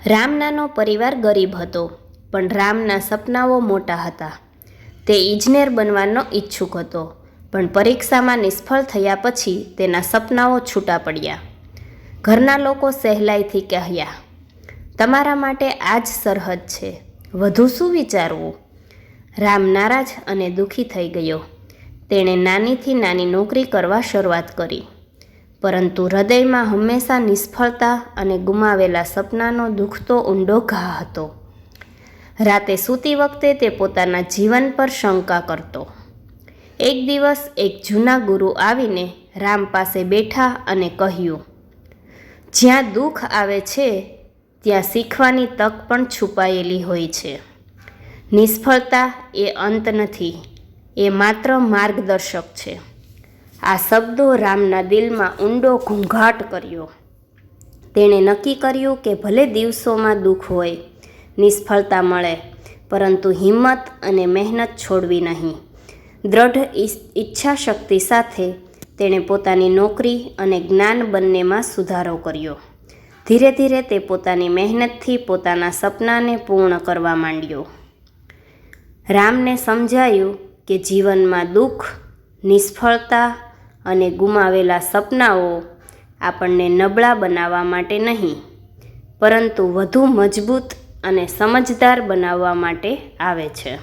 રામનાનો પરિવાર ગરીબ હતો, પણ રામના સપનાઓ મોટા હતા. તે ઇજનેર બનવાનો ઈચ્છુક હતો, પણ પરીક્ષામાં નિષ્ફળ થયા પછી તેના સપનાઓ છૂટા પડ્યા. ઘરના લોકો સહેલાઈથી કહ્યા, તમારા માટે આ જ સરહદ છે, વધુ શું વિચારવું? રામ નારાજ અને દુઃખી થઈ ગયો. તેણે નાનીથી નાની નોકરી કરવા શરૂઆત કરી, પરંતુ હૃદયમાં હંમેશા નિષ્ફળતા અને ગુમાવેલા સપનાનો દુખતો ઊંડો ઘા હતો. રાતે સૂતી વખતે તે પોતાના જીવન પર શંકા કરતો. એક દિવસ એક જૂના ગુરુ આવીને રામ પાસે બેઠા અને કહ્યું, જ્યાં દુઃખ આવે છે ત્યાં શીખવાની તક પણ છુપાયેલી હોય છે. નિષ્ફળતા એ અંત નથી, એ માત્ર માર્ગદર્શક છે. આ શબ્દો રામના દિલમાં ઊંડો ઘૂંઘાટ કર્યો. તેણે નક્કી કર્યું કે ભલે દિવસોમાં દુઃખ હોય, નિષ્ફળતા મળે, પરંતુ હિંમત અને મહેનત છોડવી નહીં. દ્રઢ ઈચ્છાશક્તિ સાથે તેણે પોતાની નોકરી અને જ્ઞાન બંનેમાં સુધારો કર્યો. ધીરે ધીરે તે પોતાની મહેનતથી પોતાના સપનાને પૂર્ણ કરવા માંડ્યો. રામને સમજાયું કે જીવનમાં દુઃખ, નિષ્ફળતા અને ગુમાવેલા સપનાઓ આપણને નબળા બનાવવા માટે નહીં, પરંતુ વધુ મજબૂત અને સમજદાર બનાવવા માટે આવે છે.